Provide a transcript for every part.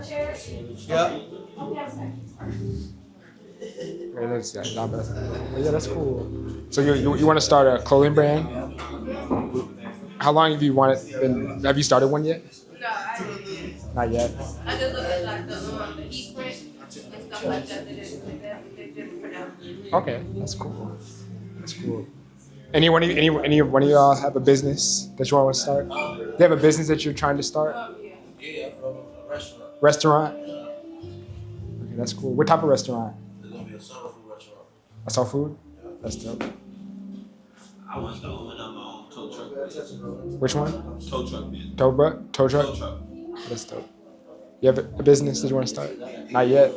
Yeah. Yeah, that's cool. So you want to start a clothing brand? How long have you wanted? Have you started one yet? No, I didn't. Not yet. I just look at like the heat print and stuff like that. They just print out. Okay, that's cool. That's cool. Any one of y'all have a business that you want to start? Do you have a business that you're trying to start? Yeah. Yeah, from a restaurant. Restaurant? Yeah, Okay, that's cool. What type of restaurant? it's gonna be a soul food restaurant. I saw food? That's dope. I want to open up my own tow truck business. Which one? Tow truck business. Tow truck? Tow truck. That's dope. You have a business that you want to start? Not yet.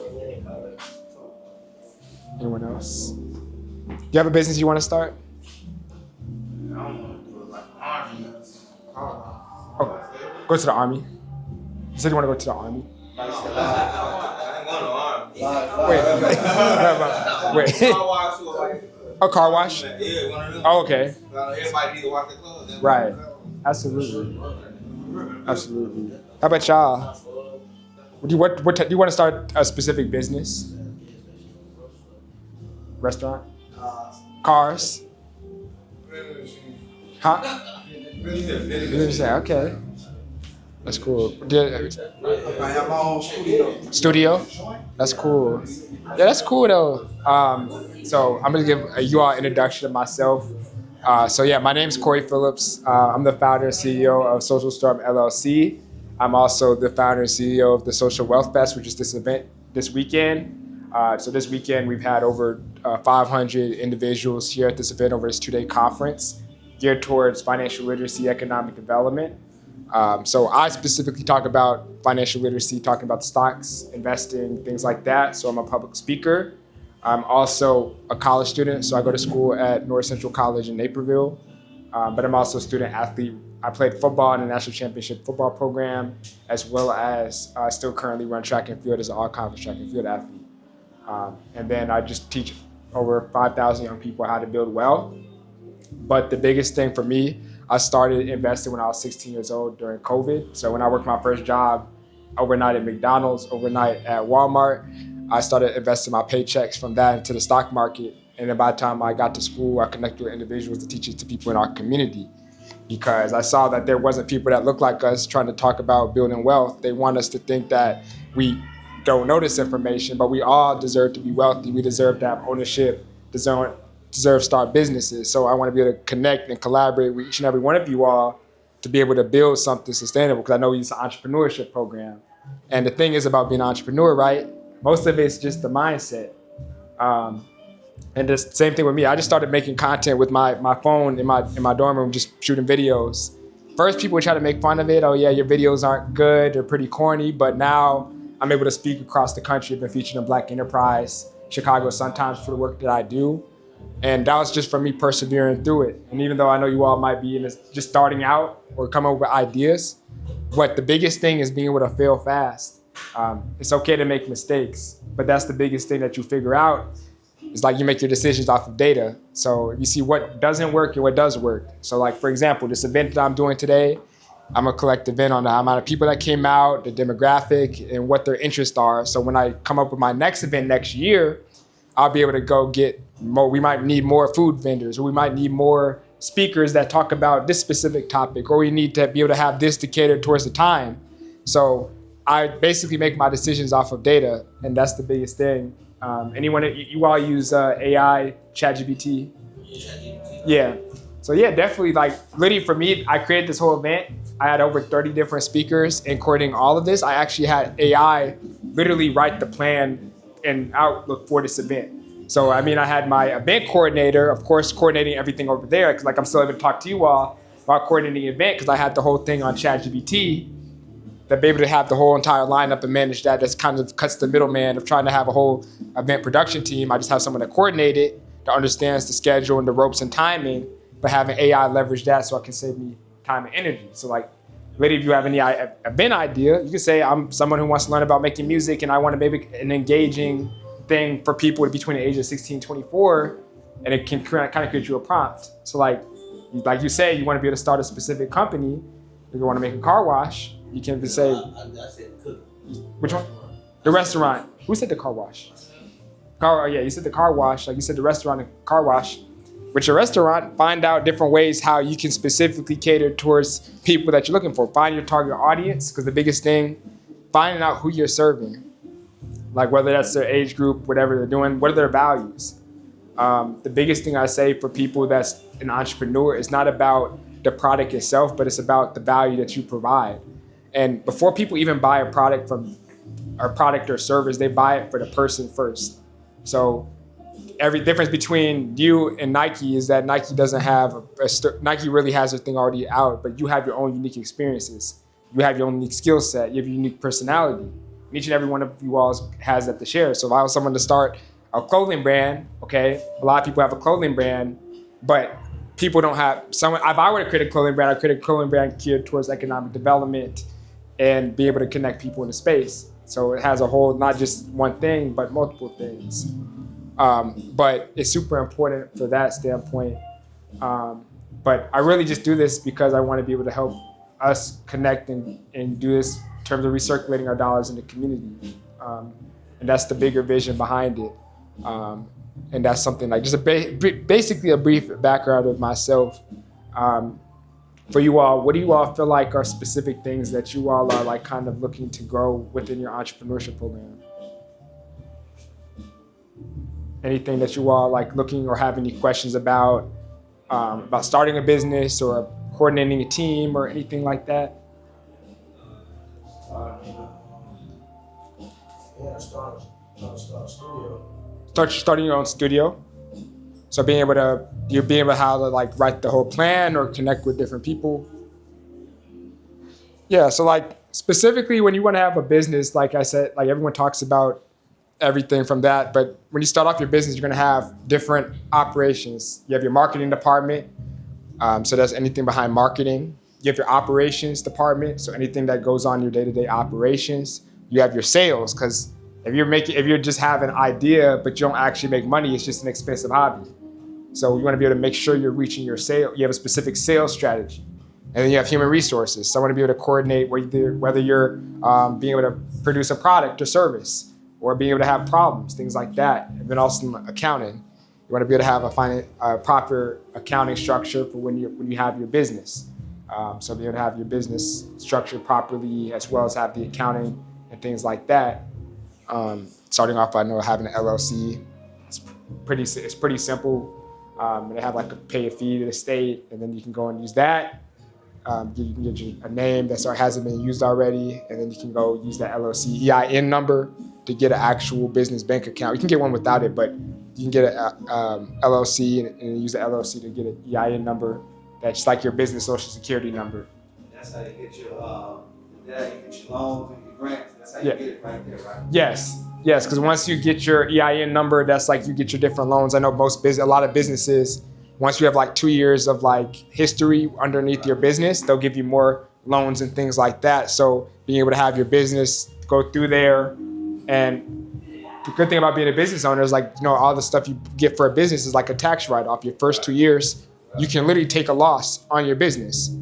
Anyone else? You have a business you want to start? I don't want to do it like army. Oh, go to the army. You said you want to go to the army? I ain't going to army. Wait. Car wash or like, A car wash? yeah, one of them. Oh, okay. Everybody need to wash their clothes. Then Right. Absolutely. Absolutely. How about y'all? Do you want to start a specific business? Restaurant? Cars? Huh? Okay. That's cool. I have my own studio. Studio? That's cool. Yeah, that's cool though. So I'm gonna give you all an introduction of myself. So yeah, my name is Corey Phillips. I'm the founder and CEO of Social Storm LLC. I'm also the founder and CEO of the Social Wealth Fest, which is this event this weekend. So this weekend we've had over 500 individuals here at this event over this 2-day conference geared towards financial literacy, economic development. So I specifically talk about financial literacy, talking about stocks, investing, things like that. So I'm a public speaker. I'm also a college student, so I go to school at North Central College in Naperville. But I'm also a student athlete. I played football in the national championship football program, as well as I still currently run track and field as an all-conference track and field athlete. And then I just teach over 5,000 young people how to build wealth. But the biggest thing for me, I started investing when I was 16 years old during COVID. So when I worked my first job overnight at McDonald's, overnight at Walmart, I started investing my paychecks from that into the stock market. And then by the time I got to school, I connected with individuals to teach it to people in our community. Because I saw that there wasn't people that looked like us trying to talk about building wealth. They want us to think that we don't know this information, but we all deserve to be wealthy. We deserve to have ownership, deserve to start businesses. So I want to be able to connect and collaborate with each and every one of you all to be able to build something sustainable, because I know it's an entrepreneurship program. And the thing is about being an entrepreneur, right? Most of it's just the mindset. And the same thing with me. I just started making content with my phone in my dorm room, just shooting videos. First, people would try to make fun of it. Oh yeah, your videos aren't good, they're pretty corny. But now I'm able to speak across the country. I've been featured in Black Enterprise, Chicago Sun-Times for the work that I do. And that was just from me persevering through it. And even though I know you all might be in this, just starting out or come up with ideas, what the biggest thing is being able to fail fast. It's okay to make mistakes, but that's the biggest thing that you figure out. It's like you make your decisions off of data. So you see what doesn't work and what does work. So like, for example, this event that I'm doing today, I'm gonna collect the event on the amount of people that came out, the demographic, and what their interests are. So when I come up with my next event next year, I'll be able to go get more. We might need more food vendors, or we might need more speakers that talk about this specific topic, or we need to be able to have this to cater towards the time. So I basically make my decisions off of data, and that's the biggest thing. Anyone, you all use AI, ChatGPT? Yeah. So yeah, definitely, like literally for me, I created this whole event. I had over 30 different speakers, and coordinating all of this, I actually had AI literally write the plan and outlook for this event. So I mean, I had my event coordinator, of course, coordinating everything over there, because like I'm still able to talk to you all while coordinating the event, because I had the whole thing on ChatGPT. That be able to have the whole entire lineup and manage that. That's kind of cuts the middleman of trying to have a whole event production team. I just have someone that coordinate it, that understands the schedule and the ropes and timing, but having AI leverage that so it can save me time and energy. So like, maybe if you have any event idea, you can say, I'm someone who wants to learn about making music and I want to make an engaging thing for people between the ages of 16 and 24, and it can kind of create you a prompt. So like you say, you want to be able to start a specific company. If you want to make a car wash, you can say, I said cook. Which one? The restaurant. Who said the car wash? Yeah, you said the car wash. Like you said, the restaurant and car wash. With your restaurant, find out different ways how you can specifically cater towards people that you're looking for. Find your target audience, because the biggest thing, finding out who you're serving. Like whether that's their age group, whatever they're doing, what are their values? The biggest thing I say for people that's an entrepreneur is not about the product itself, but it's about the value that you provide. And before people even buy a product or service, they buy it for the person first. So every difference between you and Nike is that Nike doesn't have Nike really has their thing already out, but you have your own unique experiences. You have your own unique skill set. You have your unique personality. And each and every one of you all has that to share. So if I was someone to start a clothing brand, okay, a lot of people have a clothing brand, but people don't have someone. If I were to create a clothing brand, I'd create a clothing brand geared towards economic development and be able to connect people in the space. So it has a whole, not just one thing, but multiple things. But it's super important for that standpoint. But I really just do this because I want to be able to help us connect and do this in terms of recirculating our dollars in the community. And that's the bigger vision behind it. And that's something like just basically a brief background of myself. For you all, what do you all feel like are specific things that you all are like kind of looking to grow within your entrepreneurship program? Anything that you all like looking or have any questions about starting a business or coordinating a team or anything like that? Start a studio. Starting your own studio. So being able to how to like write the whole plan or connect with different people. Yeah, so like specifically when you want to have a business, like I said, like everyone talks about everything from that, but when you start off your business, you're going to have different operations. You have your marketing department, so that's anything behind marketing. You have your operations department, so anything that goes on your day-to-day operations. You have your sales, because if you're just have an idea but you don't actually make money, it's just an expensive hobby. So you want to be able to make sure you're reaching your sale. You have a specific sales strategy. And then you have human resources. So I want to be able to coordinate whether you're being able to produce a product or service, or being able to have problems, things like that. And then also accounting. You want to be able to have a proper accounting structure for when you have your business. So be able to have your business structured properly, as well as have the accounting and things like that. Starting off, I know having an LLC, it's pretty simple. They have like pay a fee to the state, and then you can go and use that. You can get a name that hasn't been used already, and then you can go use that LLC EIN number to get an actual business bank account. You can get one without it, but you can get an LLC and use the LLC to get an EIN number that's like your business social security number. That's how you get your loans and your grants. That's how you get it right there, right? Yes, because once you get your EIN number, that's like you get your different loans. I know a lot of businesses, once you have like 2 years of like history underneath your business, they'll give you more loans and things like that. So being able to have your business go through there, and the good thing about being a business owner is like, all the stuff you get for a business is like a tax write-off. Your first 2 years, you can literally take a loss on your business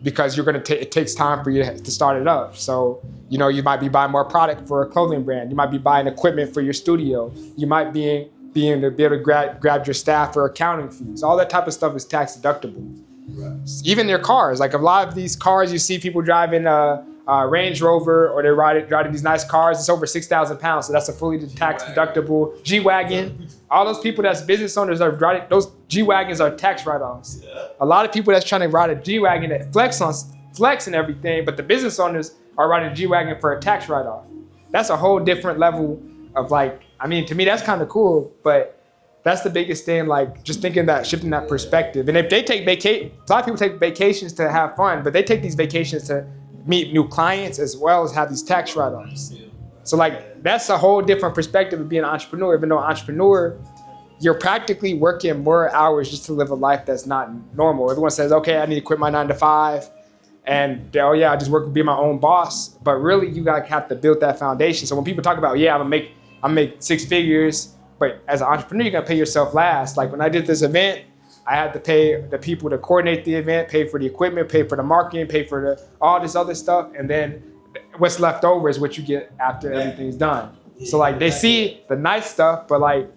because it takes time for you to start it up. So, you might be buying more product for a clothing brand. You might be buying equipment for your studio. You might be able to grab your staff for accounting fees. All that type of stuff is tax deductible. Right. Even their cars, like a lot of these cars, you see people driving a Range Rover, or they're riding these nice cars. It's over 6,000 pounds, so that's a fully tax deductible G-Wagon. All those people that's business owners are riding, those G-Wagons are tax write-offs. Yeah. A lot of people that's trying to ride a G-Wagon that flex and everything, but the business owners are riding a G-Wagon for a tax write-off. That's a whole different level of to me that's kind of cool, but that's the biggest thing, like just shifting that perspective. And if they take a lot of people take vacations to have fun, but they take these vacations to meet new clients as well as have these tax write-offs. So that's a whole different perspective of being an entrepreneur. Even though an entrepreneur, you're practically working more hours just to live a life that's not normal. Everyone says, okay, I need to quit my 9 to 5 and I just work and be my own boss. But really you have to build that foundation. So when people talk about, I'm gonna make 6 figures, but as an entrepreneur, you're gonna pay yourself last. Like when I did this event, I had to pay the people to coordinate the event, pay for the equipment, pay for the marketing, pay for all this other stuff. And then what's left over is what you get after everything's done. So like they see the nice stuff, but like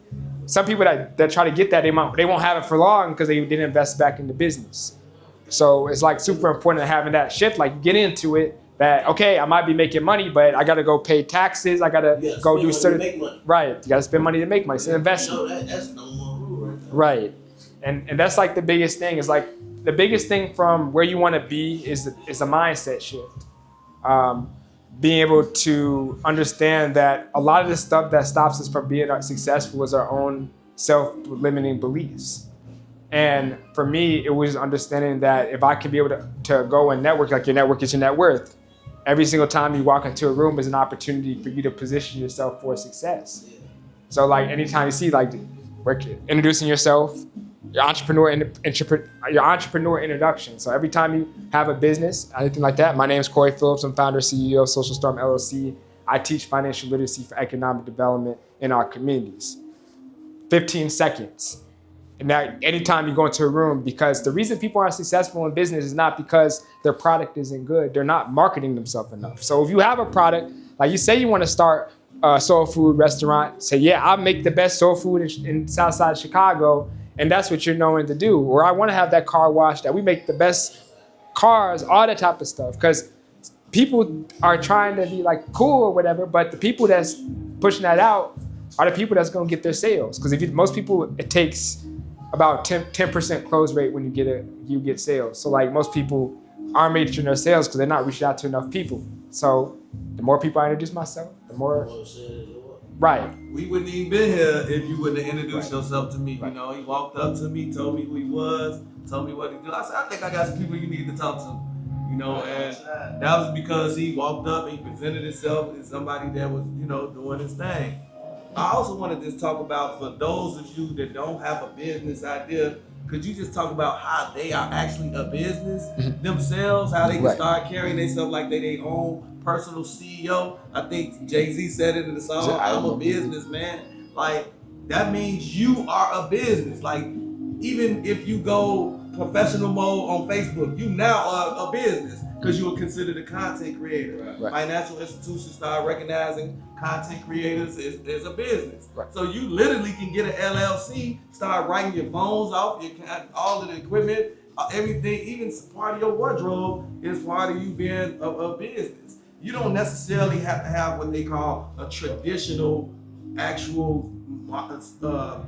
some people that try to get that, they won't have it for long because they didn't invest back in the business. So it's like super important having that shift, like get into it that, okay, I might be making money, but I got to go pay taxes. I got to go do certain, right. You got to spend money to make money. It's an investment. That's no more rule right there. Right. And that's like the biggest thing is like the biggest thing from where you want to be is a mindset shift. Being able to understand that a lot of the stuff that stops us from being successful is our own self-limiting beliefs. And for me, it was understanding that if I can be able to go and network, like your network is your net worth. Every single time you walk into a room is an opportunity for you to position yourself for success. So like anytime you see like introducing yourself, your entrepreneur introduction. So every time you have a business, anything like that, my name is Corey Phillips. I'm founder and CEO of Social Storm LLC. I teach financial literacy for economic development in our communities. 15 seconds. And now anytime you go into a room, because the reason people aren't successful in business is not because their product isn't good. They're not marketing themselves enough. So if you have a product, like you say you want to start a soul food restaurant, say, yeah, I'll make the best soul food in Southside Chicago. And that's what you're known to do. Or I want to have that car wash, that we make the best cars, all that type of stuff. Because people are trying to be like cool or whatever, but the people that's pushing that out are the people that's going to get their sales. Because most people, it takes about 10% close rate when you get sales. So like most people aren't making their sales because they're not reaching out to enough people. So the more people I introduce myself, the more. Right. We wouldn't even been here if you wouldn't have introduced yourself to me. You know, he walked up to me, told me who he was, told me what he did. I said, I think I got some people you need to talk to. You know, and that was because he walked up and he presented himself as somebody that was, you know, doing his thing. I also wanted to talk about, for those of you that don't have a business idea, could you just talk about how they are actually a business themselves, how they can start carrying themselves like they their own personal CEO? I think Jay-Z said it in the song, I'm a businessman. Like, that means you are a business. Like, even if you go professional mode on Facebook, you now are a business because you are considered a content creator. Right. Financial institutions start recognizing content creators as a business. Right. So you literally can get an LLC, start writing your phones off, all of the equipment, everything, even part of your wardrobe is part of you being a business. You don't necessarily have to have what they call a traditional, actual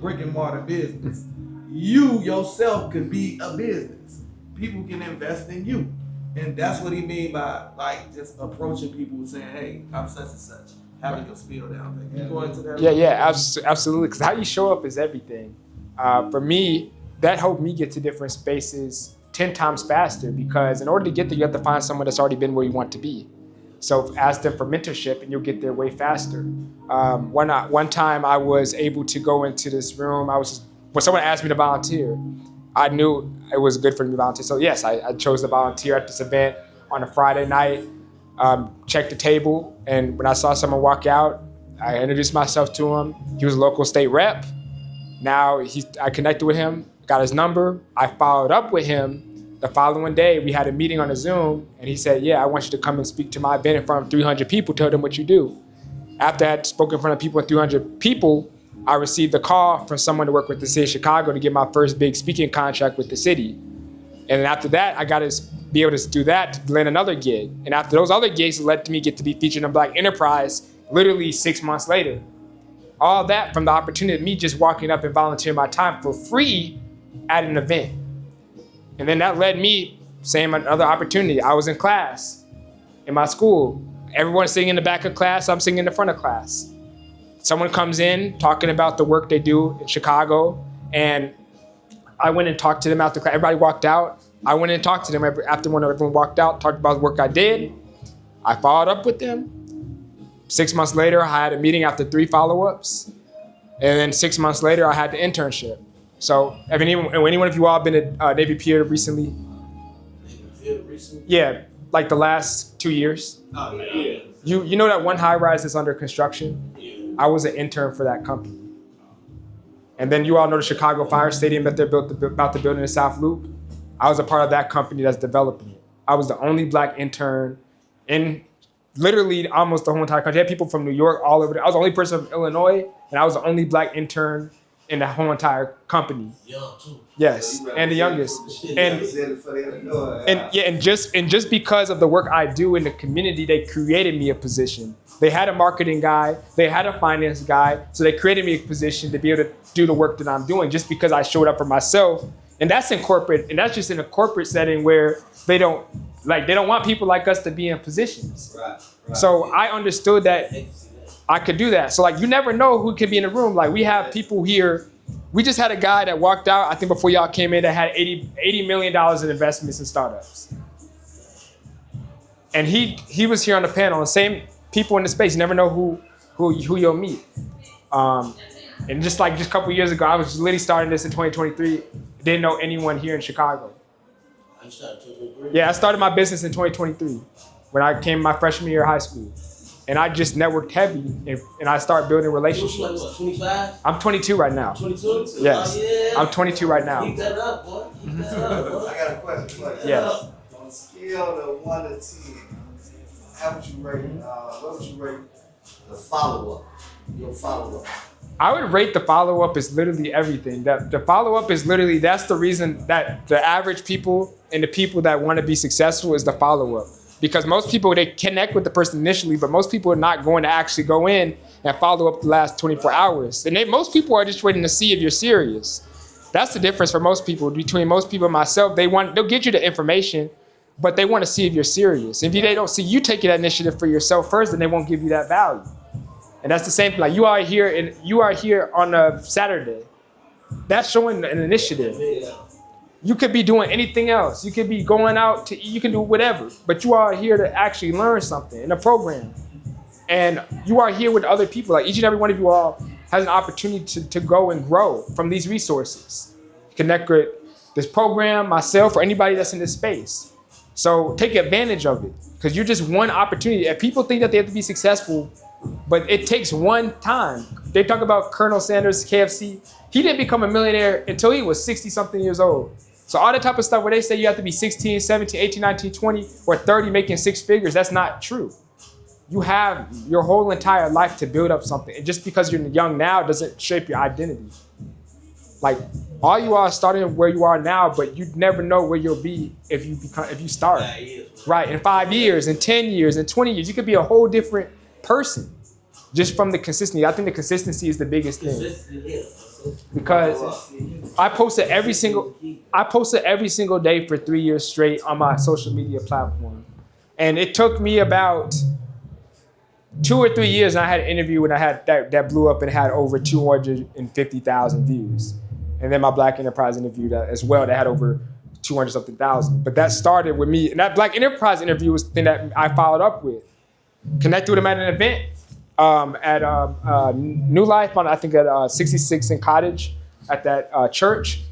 brick and mortar business. You yourself could be a business. People can invest in you. And that's what he mean by like just approaching people and saying, hey, I'm such and such. Having your spiel down. Can you go into that? Yeah, absolutely. Because how you show up is everything. For me, that helped me get to different spaces 10 times faster, because in order to get there, you have to find someone that's already been where you want to be. So ask them for mentorship and you'll get there way faster. One time I was able to go into this room. When someone asked me to volunteer, I knew it was good for me to volunteer. So yes, I chose to volunteer at this event on a Friday night, checked the table, and when I saw someone walk out, I introduced myself to him. He was a local state rep. Now I connected with him, got his number. I followed up with him. The following day, we had a meeting on a Zoom, and he said, yeah, I want you to come and speak to my event in front of 300 people, tell them what you do. After I had spoken in front of people, 300 people, I received a call from someone to work with the city of Chicago to get my first big speaking contract with the city. And then after that, I got to be able to do that to land another gig. And after those other gigs, it led me get to be featured in Black Enterprise literally 6 months later. All that from the opportunity of me just walking up and volunteering my time for free at an event. And then that led me, same another opportunity. I was in class in my school. Everyone's sitting in the back of class, I'm sitting in the front of class. Someone comes in talking about the work they do in Chicago, and I went and talked to them after class. Everybody walked out. I went and talked to them after when everyone walked out, talked about the work I did. I followed up with them. 6 months later, I had a meeting after 3 follow-ups. And then 6 months later, I had the internship. So, have anyone of you all been at Navy Pier recently? Navy Pier recently? Yeah, like the last 2 years. Oh, yeah. You know that one high-rise that's under construction? Yeah. I was an intern for that company. And then you all know the Chicago Fire Stadium that they're about to build in the South Loop? I was a part of that company that's developing it. I was the only Black intern in literally almost the whole entire country. I had people from New York all over. I was the only person from Illinois, and I was the only black intern in the whole entire company. Young too. Yes, and the youngest. And just because of the work I do in the community, they created me a position. They had a marketing guy, they had a finance guy, so they created me a position to be able to do the work that I'm doing just because I showed up for myself. And that's in corporate, and that's just in a corporate setting where they don't want people like us to be in positions. Right. So I understood that I could do that. So like, you never know who could be in the room. Like, we have people here. We just had a guy that walked out, I think before y'all came in, that had $80 million in investments in startups. And he was here on the panel. The same people in the space, you never know who you'll meet. And just a couple years ago, I was literally starting this in 2023. Didn't know anyone here in Chicago. Yeah, I started my business in 2023 when I came my freshman year of high school. And I just networked heavy, and I started building relationships. You like what, 25? I'm 22 right now. 22? Yes. Oh, yeah. I'm 22 right now. Keep that up, boy. Keep that up, boy. I got a question. Yes. On a scale of 1 to 10, how would you rate? What would you rate the follow-up? Your follow-up. I would rate the follow-up as literally everything. The follow-up is literally, that's the reason that the average people and the people that want to be successful is the follow-up. Because most people, they connect with the person initially, but most people are not going to actually go in and follow up the last 24 hours. And most people are just waiting to see if you're serious. That's the difference for most people. Between most people and myself, they'll get you the information, but they want to see if you're serious. If they don't see you taking that initiative for yourself first, then they won't give you that value. And that's the same thing. Like, you are here on a Saturday. That's showing an initiative. You could be doing anything else. You could be going out to eat. You can do whatever. But you are here to actually learn something in a program. And you are here with other people. Like, each and every one of you all has an opportunity to go and grow from these resources. Connect with this program, myself, or anybody that's in this space. So take advantage of it, because you're just one opportunity. If people think that they have to be successful, but it takes one time. They talk about Colonel Sanders, KFC. He didn't become a millionaire until he was 60-something years old. So all the type of stuff where they say you have to be 16, 17, 18, 19, 20, or 30 making 6 figures, that's not true. You have your whole entire life to build up something. And just because you're young now doesn't shape your identity. Like, all you are starting where you are now, but you never know where you'll be if you start. Right, in 5 years, in 10 years, in 20 years, you could be a whole different person just from the consistency. I think the consistency is the biggest thing. Because I posted every single day for 3 years straight on my social media platform. And it took me about 2 or 3 years, and I had an interview and I had that blew up and had over 250,000 views. And then my Black Enterprise interview as well, that had over 200-something thousand. But that started with me, and that Black Enterprise interview was the thing that I followed up with. Connected with him at an event at New Life on, I think, at 66 in Cottage at that church.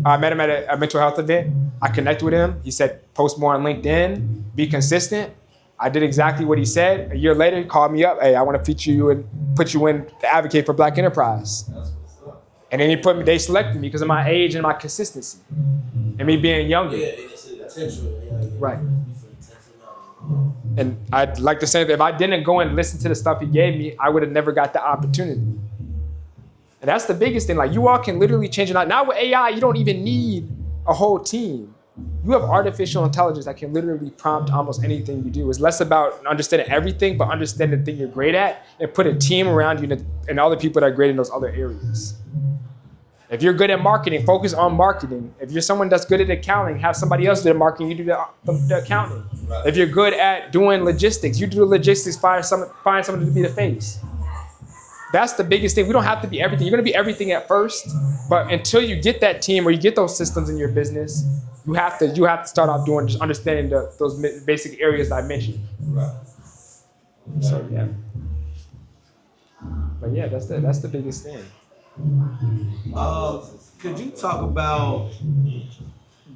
I met him at a mental health event. I connected with him. He said, post more on LinkedIn, be consistent. I did exactly what he said. A year later, he called me up. Hey, I want to feature you and put you in to advocate for Black Enterprise. And then they selected me because of my age and my consistency and me being younger. Yeah, it's intentional. Yeah. Right. And I'd like to say that if I didn't go and listen to the stuff he gave me, I would have never got the opportunity. And that's the biggest thing. Like, you all can literally change your life. Now with AI, you don't even need a whole team. You have artificial intelligence that can literally prompt almost anything you do. It's less about understanding everything, but understanding the thing you're great at and put a team around you and other people that are great in those other areas. If you're good at marketing, focus on marketing. If you're someone that's good at accounting, have somebody else do the marketing, you do the accounting. Right. If you're good at doing logistics, you do the logistics, find someone to be the face. That's the biggest thing. We don't have to be everything. You're going to be everything at first, but until you get that team or you get those systems in your business, you have to start off doing just understanding those basic areas that I mentioned. Right. So yeah. But yeah, that's the biggest thing. Could you talk about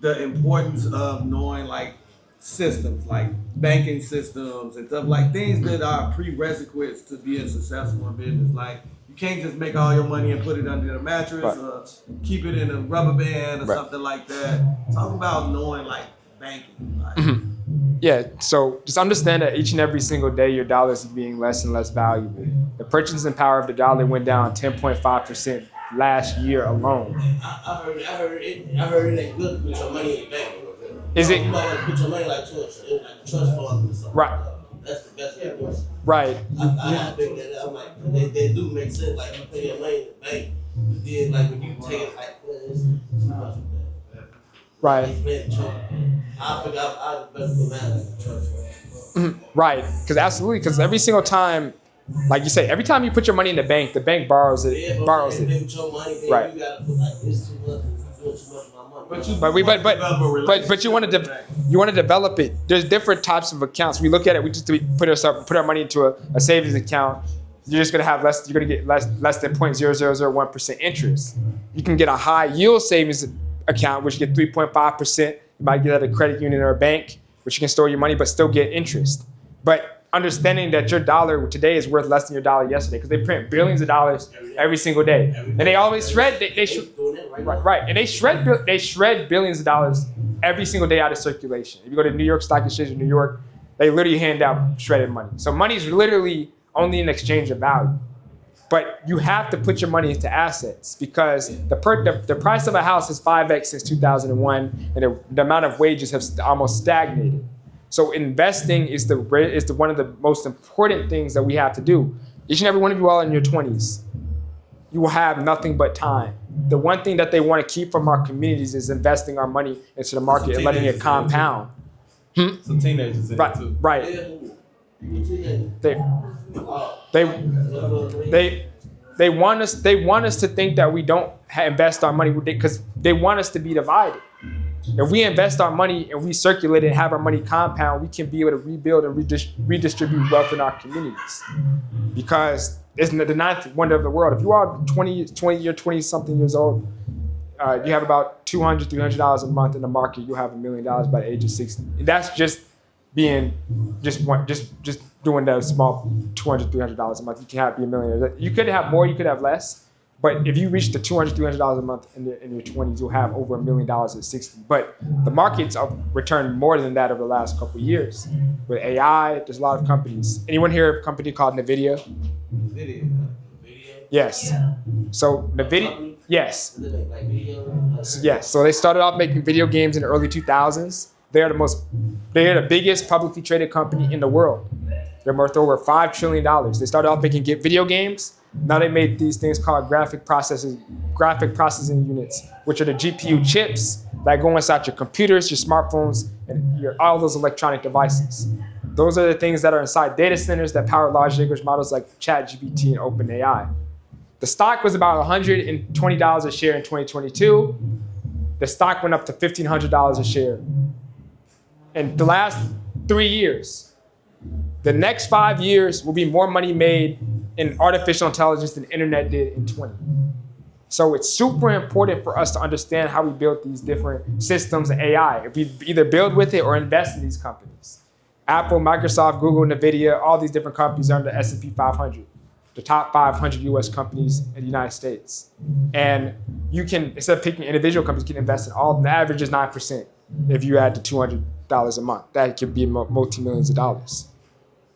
the importance of knowing like systems, like banking systems and stuff, like things that are prerequisites to being successful in business? Like, you can't just make all your money and put it under the mattress, right, or keep it in a rubber band or, right, something like that. Talk about knowing like banking. Like, Yeah, so just understand that each and every single day your dollar is being less and less valuable. The purchasing power of the dollar went down 10.5% last year alone. I heard it ain't good to put your money in the bank. Is it? You might want to put your money like trust fund or something. Right. That's the best thing. Right. I think that I'm like they do make sense. Like you put your money in the bank, but then like when you take it like it's too much of that. Right. I figure I better put mine like a trust fund. Right. Because every single time, like you say, every time you put your money in the bank borrows it. Yeah, Borrows if it. it's your money, then Right. you gotta put like this too much. Doing too much of my money. But you want to develop it. There's different types of accounts. We look at it. We just put our money into a savings account. You're just gonna have less. You're gonna get less than 0.0001% interest. You can get a high yield savings account, which you get 3.5%. You might get at a credit union or a bank, which you can store your money but still get interest. But understanding that your dollar today is worth less than your dollar yesterday, because they print billions of dollars every single day, and they always shred. Right, and they shred billions of dollars every single day out of circulation. If you go to New York Stock Exchange in New York, they literally hand out shredded money. So money is literally only an exchange of value. But you have to put your money into assets, because the price of a house is 5x since 2001, and the amount of wages have almost stagnated. So investing is one of the most important things that we have to do. Each and every one of you all in your 20s, you will have nothing but time. The one thing that they want to keep from our communities is investing our money into the market and letting it compound. Some teenagers in it too. Right. They want us to think that we don't invest our money, because they want us to be divided. If we invest our money and we circulate it and have our money compound, we can be able to rebuild and redistribute wealth in our communities. Because it's the ninth wonder of the world. If you are 20-something years old, you have about $200, $300 a month in the market. You have $1 million by the age of 60. And that's just doing the small $200, $300 a month. You can be a millionaire. You could have more, you could have less. But if you reach the $200, $300 a month in your 20s, you'll have over $1 million at 60. But the markets have returned more than that over the last couple of years. With AI, there's a lot of companies. Anyone hear of a company called NVIDIA? Video. Yes. So NVIDIA, yes. Yes. So they started off making video games in the early 2000s. They're the biggest publicly traded company in the world. They're worth over $5 trillion. They started off making video games. Now they made these things called graphic processing units, which are the GPU chips that go inside your computers, your smartphones, and all those electronic devices. Those are the things that are inside data centers that power large language models like ChatGPT and OpenAI. The stock was about $120 a share in 2022. The stock went up to $1,500 a share. In the last 3 years, the next 5 years will be more money made in artificial intelligence than the internet did in 20. So it's super important for us to understand how we build these different systems and AI. If we either build with it or invest in these companies. Apple, Microsoft, Google, NVIDIA, all these different companies are in the S&P 500, the top 500 US companies in the United States. And you can, instead of picking individual companies, you can invest in all of them. The average is 9% if you add the $200 a month. That could be multi-millions of dollars.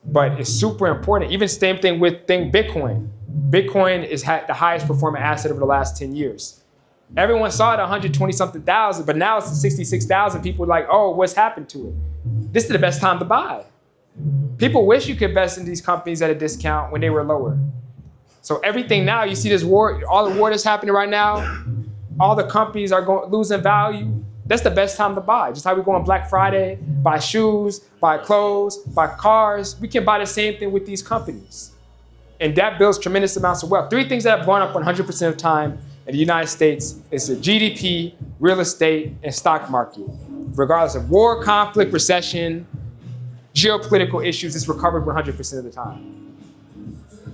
But it's super important. Even same thing with Bitcoin. Bitcoin is the highest performing asset over the last 10 years. Everyone saw it 120-something thousand, but now it's 66,000. People are like, oh, what's happened to it? This is the best time to buy. People wish you could invest in these companies at a discount when they were lower. So everything now, you see this war, all the war that's happening right now, all the companies are losing value. That's the best time to buy. Just how we go on Black Friday, buy shoes, buy clothes, buy cars. We can buy the same thing with these companies. And that builds tremendous amounts of wealth. 3 things that have gone up 100% of the time in the United States is the GDP, real estate, and stock market. Regardless of war, conflict, recession, geopolitical issues, it's recovered 100% of the time.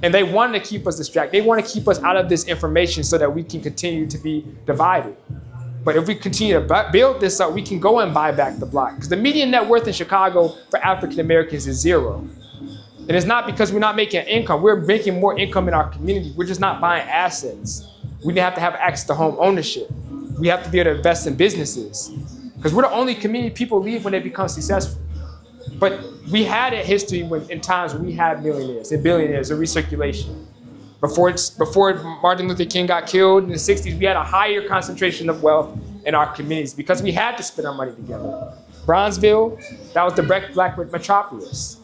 And they want to keep us distracted. They want to keep us out of this information so that we can continue to be divided. But if we continue to build this up, we can go and buy back the block. Because the median net worth in Chicago for African Americans is 0. And it's not because we're not making income. We're making more income in our community. We're just not buying assets. We have to have access to home ownership. We have to be able to invest in businesses. Because we're the only community people leave when they become successful. But we had a history when in times when we had millionaires and billionaires in recirculation. Before Martin Luther King got killed in the 60s, we had a higher concentration of wealth in our communities because we had to spend our money together. Bronzeville, that was the black metropolis.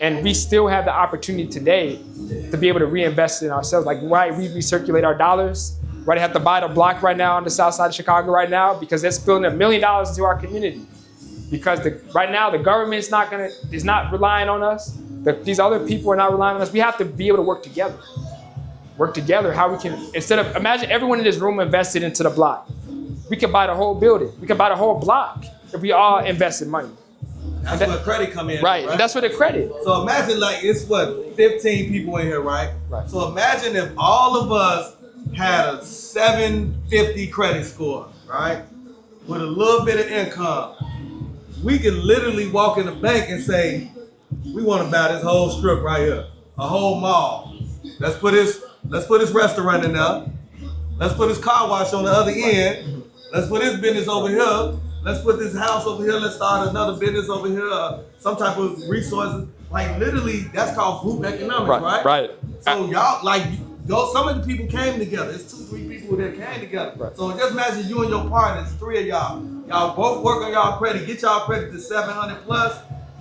And we still have the opportunity today to be able to reinvest in ourselves. Like why we recirculate our dollars, why they have to buy the block right now on the south side of Chicago right now, because they're spilling $1 million into our community. Because right now the government is not relying on us. These other people are not relying on us. We have to be able to work together. Work together, how we can, instead of, imagine everyone in this room invested into the block. We could buy the whole building. We could buy the whole block if we all invested money. That's where credit come in. Right, and that's where the credit. So imagine like it's 15 people in here, right? Right. So imagine if all of us had a 750 credit score, right? With a little bit of income. We could literally walk in the bank and say, we want to buy this whole strip right here, a whole mall. Let's put this restaurant in there. Let's put this car wash on the other end. Let's put this business over here. Let's put this house over here. Let's start another business over here. Some type of resources. Like literally, that's called group economics, right? Right. So y'all, like, some of the people came together. It's 2-3 people that came together. Right. So just imagine you and your partners, 3 of y'all. Y'all both work on y'all credit. Get y'all credit to 700 plus.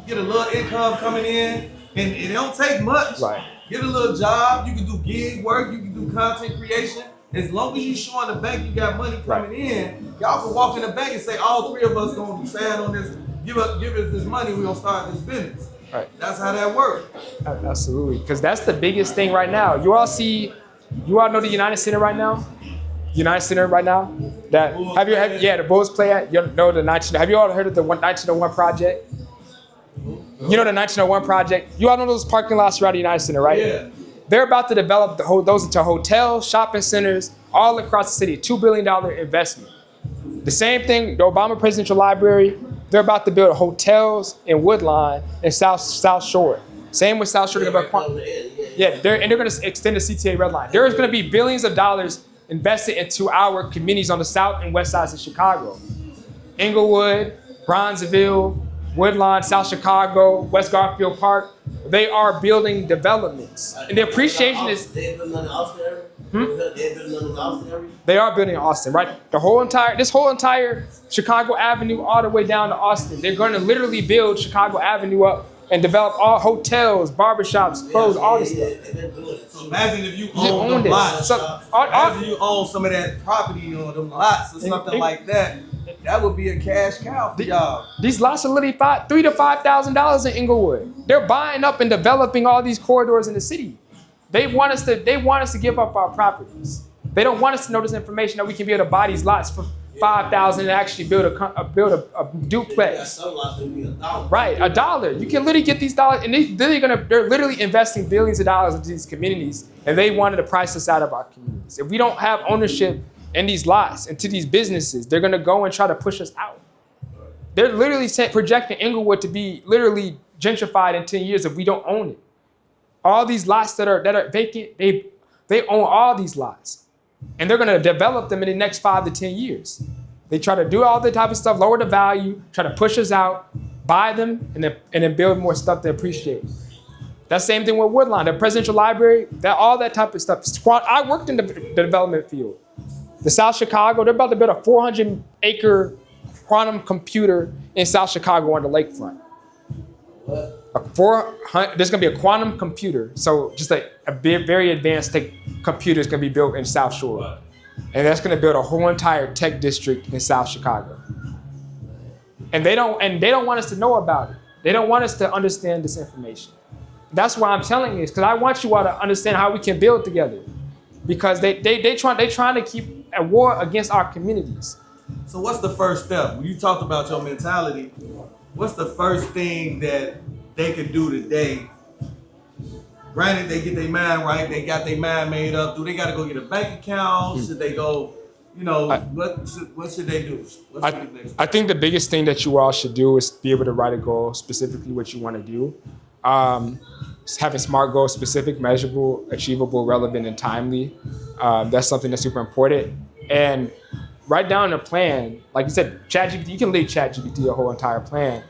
Get a little income coming in, and it don't take much. Right. Get a little job. You can do gig work. You can do content creation. As long as you show in the bank you got money coming in, y'all can walk in the bank and say, all 3 of us gonna stand on this. Give us this money. We gonna start this business. Right. That's how that works. Absolutely, because that's the biggest thing right now. You all know the United Center right now? United Center right now? The Bulls play at? You know the 19, have you all heard of the 1901 project? You know the 1901 project? You all know those parking lots around the United Center, right? Yeah. They're about to develop those into hotels, shopping centers, all across the city, $2 billion investment. The same thing, the Obama Presidential Library, they're about to build hotels in Woodline and South Shore. Same with South Shore. They're going to extend the CTA Red Line. There's going to be billions of dollars invested into our communities on the south and west sides of Chicago. Englewood, Bronzeville, Woodline, South Chicago, West Garfield Park, they are building developments. And the appreciation is... They are building in Austin, right? This whole entire Chicago Avenue all the way down to Austin. They're going to literally build Chicago Avenue up and develop all hotels, barbershops, clothes, all this stuff. So imagine if you own the lots. Imagine you own some of that property or them lots or something like that. That would be a cash cow for y'all. These lots are literally $3,000 to $5,000 in Englewood. They're buying up and developing all these corridors in the city. They want us to give up our properties. They don't want us to know this information that we can be able to buy these lots for $5,000 and actually build a duplex. Right, $1. You can literally get these dollars, and they're literally investing billions of dollars into these communities, and they wanted to price us out of our communities. If we don't have ownership in these lots and to these businesses, they're gonna go and try to push us out. They're literally projecting Englewood to be literally gentrified in 10 years if we don't own it. All these lots that are vacant, they own all these lots. And they're gonna develop them in the next 5 to 10 years. They try to do all the type of stuff, lower the value, try to push us out, buy them, and then build more stuff to appreciate. That same thing with Woodline, the Presidential Library, all that type of stuff. I worked in the development field. The South Chicago, they're about to build a 400-acre quantum computer in South Chicago on the lakefront. There's gonna be a quantum computer, so just a very advanced computer is gonna be built in South Shore, and that's gonna build a whole entire tech district in South Chicago. And they don't want us to know about it. They don't want us to understand this information. That's why I'm telling you this, because I want you all to understand how we can build together, because they trying to keep a war against our communities. So what's the first step? When you talked about your mentality, what's the first thing that they could do today? Granted, they get their mind right, they got their mind made up. Do they got to go get a bank account? Should they go, what should they do? I think the biggest thing that you all should do is be able to write a goal, specifically what you want to do. Having SMART goals, specific, measurable, achievable, relevant, and timely. That's something that's super important. And write down a plan. Like you said, ChatGPT, you can leave ChatGPT a whole entire plan.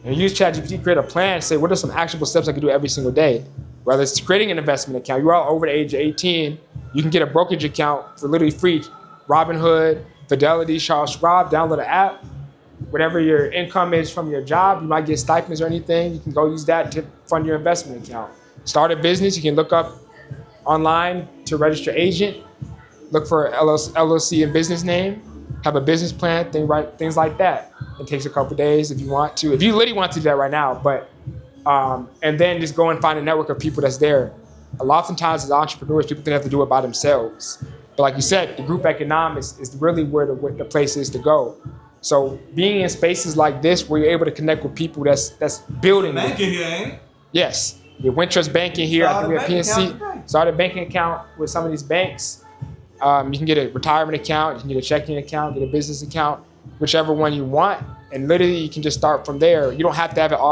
And use ChatGPT, create a plan, say what are some actionable steps I can do every single day. Whether it's creating an investment account, you're all over the age of 18, you can get a brokerage account for literally free. Robinhood, Fidelity, Charles Schwab, download the app. Whatever your income is from your job, you might get stipends or anything, you can go use that to fund your investment account. Start a business, you can look up online to register agent, look for LLC and business name, have a business plan, things like that. It takes a couple days if you want to. If you literally want to do that right now, but and then just go and find a network of people that's there. Oftentimes as entrepreneurs, people think they have to do it by themselves. But like you said, the group economics is really where the place is to go. So being in spaces like this where you're able to connect with people that's building. Banking here, ain't it? Yes. Your Wintrust banking here. I think we have PNC. Start a banking account with some of these banks. You can get a retirement account, you can get a checking account, get a business account, whichever one you want. And literally you can just start from there. You don't have to have it off